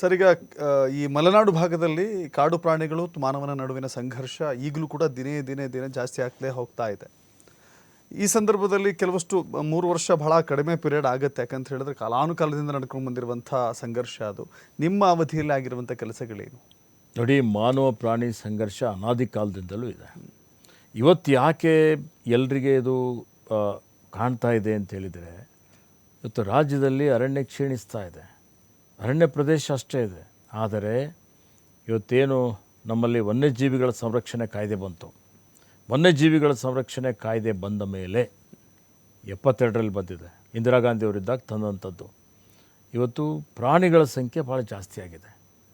Sir, ಈಗ ಈ ಮಲೆನಾಡು ಭಾಗದಲ್ಲಿ ಕಾಡು ಪ್ರಾಣಿಗಳು ಮತ್ತು ಮಾನವನ ನಡುವಿನ ಸಂಘರ್ಷ ಈಗಲೂ ಕೂಡ ದಿನೇ ದಿನೇ ದಿನೇ ಜಾಸ್ತಿ ಆಗ್ತಲೇ ಹೋಗ್ತಾ ಇದೆ. ಈ ಸಂದರ್ಭದಲ್ಲಿ ಕೆಲವಷ್ಟು 3 ವರ್ಷ ಬಹಳ ಕಡಿಮೆ ಪೀರಿಯಡ್ ಆಗುತ್ತೆ, ಯಾಕಂತ ಹೇಳಿದ್ರೆ ಕಾಲಾನುಕಾಲದಿಂದ ನಡ್ಕೊಂಡು ಬಂದಿರುವಂಥ ಸಂಘರ್ಷ ಅದು. ನಿಮ್ಮ ಅವಧಿಯಲ್ಲಿ ಆಗಿರುವಂಥ ಕೆಲಸಗಳೇನು? ನೋಡಿ, ಮಾನವ ಪ್ರಾಣಿ ಸಂಘರ್ಷ ಅನಾದಿ ಕಾಲದಿಂದಲೂ ಇದೆ. ಇವತ್ತು ಯಾಕೆ ಎಲ್ರಿಗೆ ಇದು ಕಾಣ್ತಾ ಇದೆ ಅಂತ ಹೇಳಿದರೆ, ಇವತ್ತು ರಾಜ್ಯದಲ್ಲಿ ಅರಣ್ಯ ಕ್ಷೀಣಿಸ್ತಾ ಇದೆ, ಅರಣ್ಯ ಪ್ರದೇಶ ಅಷ್ಟೇ ಇದೆ. ಆದರೆ ಇವತ್ತೇನು ನಮ್ಮಲ್ಲಿ ವನ್ಯಜೀವಿಗಳ ಸಂರಕ್ಷಣೆ ಕಾಯ್ದೆ ಬಂತು, ವನ್ಯಜೀವಿಗಳ ಸಂರಕ್ಷಣೆ ಕಾಯ್ದೆ ಬಂದ ಮೇಲೆ 72ರಲ್ಲಿ ಬಂದಿದೆ, ಇಂದಿರಾ ಗಾಂಧಿ ಅವರಿದ್ದಾಗ ತಂದಂಥದ್ದು. ಇವತ್ತು ಪ್ರಾಣಿಗಳ ಸಂಖ್ಯೆ ಭಾಳ ಜಾಸ್ತಿ ಆಗಿದೆ.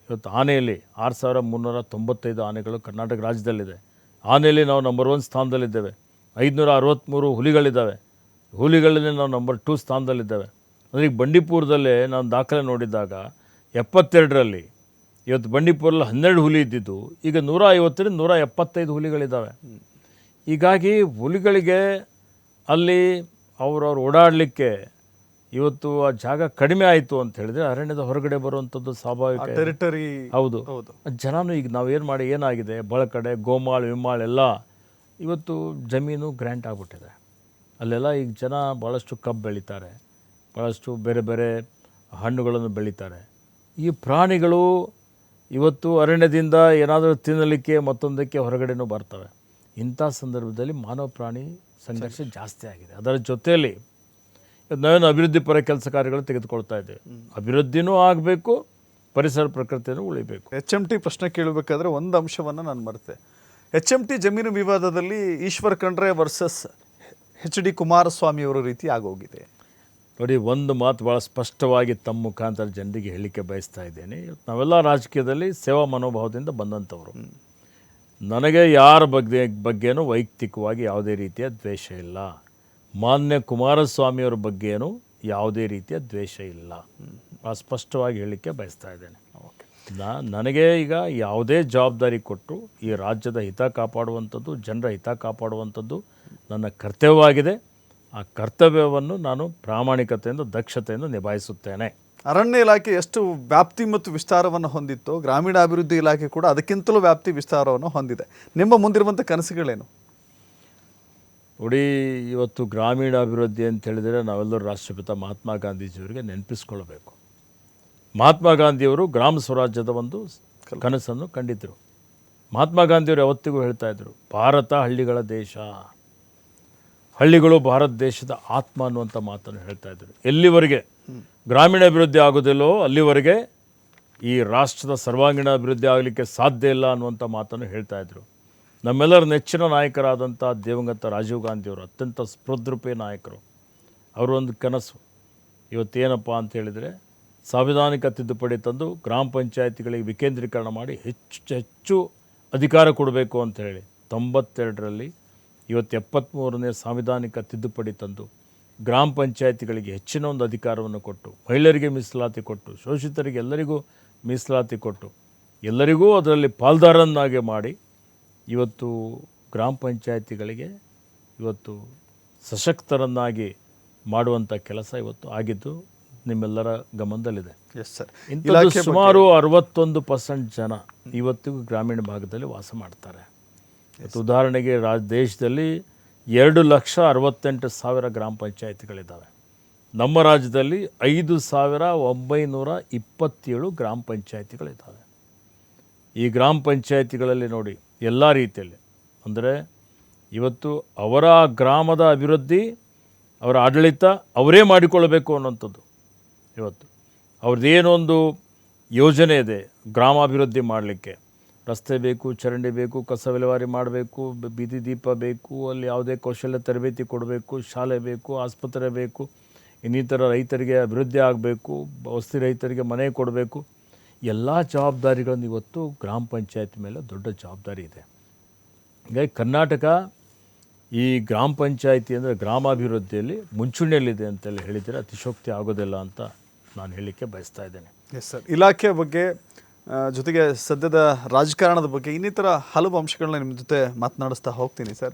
ಇವತ್ತು ಆನೆಯಲ್ಲಿ 6395 ಆನೆಗಳು ಕರ್ನಾಟಕ ರಾಜ್ಯದಲ್ಲಿದೆ. ಆನೆಯಲ್ಲಿ ನಾವು ನಂಬರ್ 1 ಸ್ಥಾನದಲ್ಲಿದ್ದೇವೆ. 563 ಹುಲಿಗಳಿದ್ದಾವೆ. ಹುಲಿಗಳಲ್ಲಿ ನಾವು ನಂಬರ್ 2 ಸ್ಥಾನದಲ್ಲಿದ್ದೇವೆ. ಅಂದರೆ ಈಗ ಬಂಡೀಪುರದಲ್ಲೇ ನಾನು ದಾಖಲೆ ನೋಡಿದಾಗ 72ರಲ್ಲಿ ಇವತ್ತು ಬಂಡೀಪುರಲ್ಲಿ 12 ಹುಲಿ ಇದ್ದಿದ್ದು ಈಗ 150ರಿಂದ 175 ಹುಲಿಗಳಿದ್ದಾವೆ. ಹೀಗಾಗಿ ಹುಲಿಗಳಿಗೆ ಅಲ್ಲಿ ಅವ್ರವ್ರು ಓಡಾಡಲಿಕ್ಕೆ ಇವತ್ತು ಆ ಜಾಗ ಕಡಿಮೆ ಆಯಿತು ಅಂತ ಹೇಳಿದ್ರೆ ಅರಣ್ಯದ ಹೊರಗಡೆ ಬರುವಂಥದ್ದು ಸ್ವಾಭಾವಿಕ ಟೆರಿಟರಿ. ಹೌದು. ಜನನು ಈಗ ನಾವೇನು ಏನಾಗಿದೆ, ಬಳಕಡೆ ಗೋಮಾಳು ವಿಮಾಳು ಎಲ್ಲ ಇವತ್ತು ಜಮೀನು ಗ್ರ್ಯಾಂಟ್ ಆಗಿಬಿಟ್ಟಿದೆ. ಅಲ್ಲೆಲ್ಲ ಈಗ ಜನ ಭಾಳಷ್ಟು ಕಬ್ಬು ಬೆಳೀತಾರೆ, ಭಾಳಷ್ಟು ಬೇರೆ ಬೇರೆ ಹಣ್ಣುಗಳನ್ನು ಬೆಳೀತಾರೆ. ಈ ಪ್ರಾಣಿಗಳು ಇವತ್ತು ಅರಣ್ಯದಿಂದ ಏನಾದರೂ ತಿನ್ನಲಿಕ್ಕೆ ಮತ್ತೊಂದಕ್ಕೆ ಹೊರಗಡೆನೂ ಬರ್ತವೆ. ಇಂಥ ಸಂದರ್ಭದಲ್ಲಿ ಮಾನವ ಪ್ರಾಣಿ ಸಂಘರ್ಷ ಜಾಸ್ತಿ ಆಗಿದೆ. ಅದರ ಜೊತೆಯಲ್ಲಿ ನಾವೇನು ಅಭಿವೃದ್ಧಿ ಪರ ಕೆಲಸ ಕಾರ್ಯಗಳು ತೆಗೆದುಕೊಳ್ತಾ ಇದ್ದೇವೆ. ಅಭಿವೃದ್ಧಿನೂ ಆಗಬೇಕು, ಪರಿಸರ ಪ್ರಕೃತಿಯನ್ನು ಉಳಿಬೇಕು. HMT ಪ್ರಶ್ನೆ ಕೇಳಬೇಕಾದ್ರೆ ಒಂದು ಅಂಶವನ್ನು ನಾನು ಮರೆತೆ. HMT ಜಮೀನು ವಿವಾದದಲ್ಲಿ ಈಶ್ವರ್ ಖಂಡ್ರೆ ವರ್ಸಸ್ HD ಕುಮಾರಸ್ವಾಮಿ ಅವರ ರೀತಿ ಆಗೋಗಿದೆ. ನೋಡಿ, ಒಂದು ಮಾತು ಭಾಳ ಸ್ಪಷ್ಟವಾಗಿ ತಮ್ಮ ಮುಖಾಂತರ ಜನರಿಗೆ ಹೇಳಲಿಕ್ಕೆ ಬಯಸ್ತಾ ಇದ್ದೇನೆ. ನಾವೆಲ್ಲ ರಾಜಕೀಯದಲ್ಲಿ ಸೇವಾ ಮನೋಭಾವದಿಂದ ಬಂದಂಥವ್ರು. ನನಗೆ ಯಾರ ಬಗ್ಗೆನೂ ವೈಯಕ್ತಿಕವಾಗಿ ಯಾವುದೇ ರೀತಿಯ ದ್ವೇಷ ಇಲ್ಲ. ಮಾನ್ಯ ಕುಮಾರಸ್ವಾಮಿಯವ್ರ ಬಗ್ಗೆನೂ ಯಾವುದೇ ರೀತಿಯ ದ್ವೇಷ ಇಲ್ಲ. ಭಾಳ ಸ್ಪಷ್ಟವಾಗಿ ಹೇಳಲಿಕ್ಕೆ ಬಯಸ್ತಾ ಇದ್ದೇನೆ. ನನಗೆ ಈಗ ಯಾವುದೇ ಜವಾಬ್ದಾರಿ ಕೊಟ್ಟರು ಈ ರಾಜ್ಯದ ಹಿತ ಕಾಪಾಡುವಂಥದ್ದು, ಜನರ ಹಿತ ಕಾಪಾಡುವಂಥದ್ದು ನನ್ನ ಕರ್ತವ್ಯವಾಗಿದೆ. ಆ ಕರ್ತವ್ಯವನ್ನು ನಾನು ಪ್ರಾಮಾಣಿಕತೆಯಿಂದ, ದಕ್ಷತೆಯಿಂದ ನಿಭಾಯಿಸುತ್ತೇನೆ. ಅರಣ್ಯ ಇಲಾಖೆ ಎಷ್ಟು ವ್ಯಾಪ್ತಿ ಮತ್ತು ವಿಸ್ತಾರವನ್ನು ಹೊಂದಿತ್ತು, ಗ್ರಾಮೀಣಾಭಿವೃದ್ಧಿ ಇಲಾಖೆ ಕೂಡ ಅದಕ್ಕಿಂತಲೂ ವ್ಯಾಪ್ತಿ ವಿಸ್ತಾರವನ್ನು ಹೊಂದಿದೆ. ನಿಮ್ಮ ಮುಂದಿರುವಂಥ ಕನಸುಗಳೇನು? ನೋಡಿ, ಇವತ್ತು ಗ್ರಾಮೀಣಾಭಿವೃದ್ಧಿ ಅಂತ ಹೇಳಿದರೆ ನಾವೆಲ್ಲರೂ ರಾಷ್ಟ್ರಪಿತ ಮಹಾತ್ಮ ಗಾಂಧೀಜಿಯವರಿಗೆ ನೆನಪಿಸ್ಕೊಳ್ಬೇಕು. ಮಹಾತ್ಮ ಗಾಂಧಿಯವರು ಗ್ರಾಮ ಸ್ವರಾಜ್ಯದ ಒಂದು ಕನಸನ್ನು ಕಂಡಿದ್ದರು. ಮಹಾತ್ಮ ಗಾಂಧಿಯವರು ಯಾವತ್ತಿಗೂ ಹೇಳ್ತಾ ಇದ್ದರು, ಭಾರತ ಹಳ್ಳಿಗಳ ದೇಶ, ಹಳ್ಳಿಗಳು ಭಾರತ ದೇಶದ ಆತ್ಮ ಅನ್ನುವಂಥ ಮಾತನ್ನು ಹೇಳ್ತಾ ಇದ್ದರು. ಎಲ್ಲಿವರೆಗೆ ಗ್ರಾಮೀಣಾಭಿವೃದ್ಧಿ ಆಗೋದಿಲ್ಲೋ ಅಲ್ಲಿವರೆಗೆ ಈ ರಾಷ್ಟ್ರದ ಸರ್ವಾಂಗೀಣ ಅಭಿವೃದ್ಧಿ ಆಗಲಿಕ್ಕೆ ಸಾಧ್ಯ ಇಲ್ಲ ಅನ್ನುವಂಥ ಮಾತನ್ನು ಹೇಳ್ತಾ ಇದ್ದರು. ನಮ್ಮೆಲ್ಲರ ನೆಚ್ಚಿನ ನಾಯಕರಾದಂಥ ದಿವಂಗತ ರಾಜೀವ್ ಗಾಂಧಿಯವರು ಅತ್ಯಂತ ಸ್ಪೃದ್ರೂಪಿ ನಾಯಕರು. ಅವರು ಒಂದು ಕನಸು ಇವತ್ತೇನಪ್ಪ ಅಂತ ಹೇಳಿದರೆ, ಸಾಂವಿಧಾನಿಕ ತಿದ್ದುಪಡಿ ತಂದು ಗ್ರಾಮ ಪಂಚಾಯತಿಗಳಿಗೆ ವಿಕೇಂದ್ರೀಕರಣ ಮಾಡಿ ಹೆಚ್ಚು ಅಧಿಕಾರ ಕೊಡಬೇಕು ಅಂತ ಹೇಳಿ 92ರಲ್ಲಿ ಇವತ್ತು 73ನೇ ಸಾಂವಿಧಾನಿಕ ತಿದ್ದುಪಡಿ ತಂದು ಗ್ರಾಮ ಪಂಚಾಯತಿಗಳಿಗೆ ಹೆಚ್ಚಿನ ಒಂದು ಅಧಿಕಾರವನ್ನು ಕೊಟ್ಟು, ಮಹಿಳೆಯರಿಗೆ ಮೀಸಲಾತಿ ಕೊಟ್ಟು, ಶೋಷಿತರಿಗೆ ಎಲ್ಲರಿಗೂ ಮೀಸಲಾತಿ ಕೊಟ್ಟು, ಎಲ್ಲರಿಗೂ ಅದರಲ್ಲಿ ಪಾಲ್ದಾರನ್ನಾಗಿ ಮಾಡಿ ಇವತ್ತು ಗ್ರಾಮ ಪಂಚಾಯತಿಗಳಿಗೆ ಇವತ್ತು ಸಶಕ್ತರನ್ನಾಗಿ ಮಾಡುವಂಥ ಕೆಲಸ ಇವತ್ತು ಆಗಿದ್ದು ನಿಮ್ಮೆಲ್ಲರ ಗಮನದಲ್ಲಿದೆ. Yes sir. ಇಂಥದ್ದು ಸುಮಾರು 61% ಜನ ಇವತ್ತಿಗೂ ಗ್ರಾಮೀಣ ಭಾಗದಲ್ಲಿ ವಾಸ ಮಾಡ್ತಾರೆ. ಉದಾಹರಣೆಗೆ ದೇಶದಲ್ಲಿ 2,68,000 ಗ್ರಾಮ ಪಂಚಾಯತಿಗಳಿದ್ದಾವೆ. ನಮ್ಮ ರಾಜ್ಯದಲ್ಲಿ 5,927 ಗ್ರಾಮ ಪಂಚಾಯತಿಗಳಿದ್ದಾವೆ. ಈ ಗ್ರಾಮ ಪಂಚಾಯತಿಗಳಲ್ಲಿ ನೋಡಿ ಎಲ್ಲ ರೀತಿಯಲ್ಲಿ ಅಂದರೆ ಇವತ್ತು ಅವರ ಗ್ರಾಮದ ಅಭಿವೃದ್ಧಿ, ಅವರ ಆಡಳಿತ ಅವರೇ ಮಾಡಿಕೊಳ್ಳಬೇಕು ಅನ್ನೋಂಥದ್ದು. ಇವತ್ತು ಅವ್ರದ್ದೇನೊಂದು ಯೋಜನೆ ಇದೆ ಗ್ರಾಮಾಭಿವೃದ್ಧಿ ಮಾಡಲಿಕ್ಕೆ, ರಸ್ತೆ ಬೇಕು, ಚರಂಡಿ ಬೇಕು, ಕಸ ವಿಲೇವಾರಿ ಮಾಡಬೇಕು, ಬೀದಿ ದೀಪ ಬೇಕು, ಅಲ್ಲಿ ಯಾವುದೇ ಕೌಶಲ್ಯ ತರಬೇತಿ ಕೊಡಬೇಕು, ಶಾಲೆ ಬೇಕು, ಆಸ್ಪತ್ರೆ ಬೇಕು, ಇನ್ನಿತರ ರೈತರಿಗೆ ಅಭಿವೃದ್ಧಿ ಆಗಬೇಕು, ವಸತಿ ರೈತರಿಗೆ ಮನೆ ಕೊಡಬೇಕು. ಎಲ್ಲ ಜವಾಬ್ದಾರಿಗಳನ್ನು ಇವತ್ತು ಗ್ರಾಮ ಪಂಚಾಯತ್ ಮೇಲೆ ದೊಡ್ಡ ಜವಾಬ್ದಾರಿ ಇದೆ. ಹೀಗಾಗಿ ಕರ್ನಾಟಕ ಈ ಗ್ರಾಮ ಪಂಚಾಯತಿ ಅಂದರೆ ಗ್ರಾಮಾಭಿವೃದ್ಧಿಯಲ್ಲಿ ಮುಂಚೂಣಿಯಲ್ಲಿದೆ ಅಂತೇಳಿ ಹೇಳಿದರೆ ಅತಿಶೋಕ್ತಿ ಆಗೋದಿಲ್ಲ ಅಂತ ನಾನು ಹೇಳಲಿಕ್ಕೆ ಬಯಸ್ತಾ ಇದ್ದೇನೆ. Yes sir. ಇಲಾಖೆ ಬಗ್ಗೆ ಜೊತೆಗೆ ಸದ್ಯದ ರಾಜಕಾರಣದ ಬಗ್ಗೆ ಇನ್ನಿತರ ಹಲವು ಅಂಶಗಳನ್ನ ನಿಮ್ಮ ಜೊತೆ ಮಾತನಾಡಿಸ್ತಾ ಹೋಗ್ತೀನಿ ಸರ್.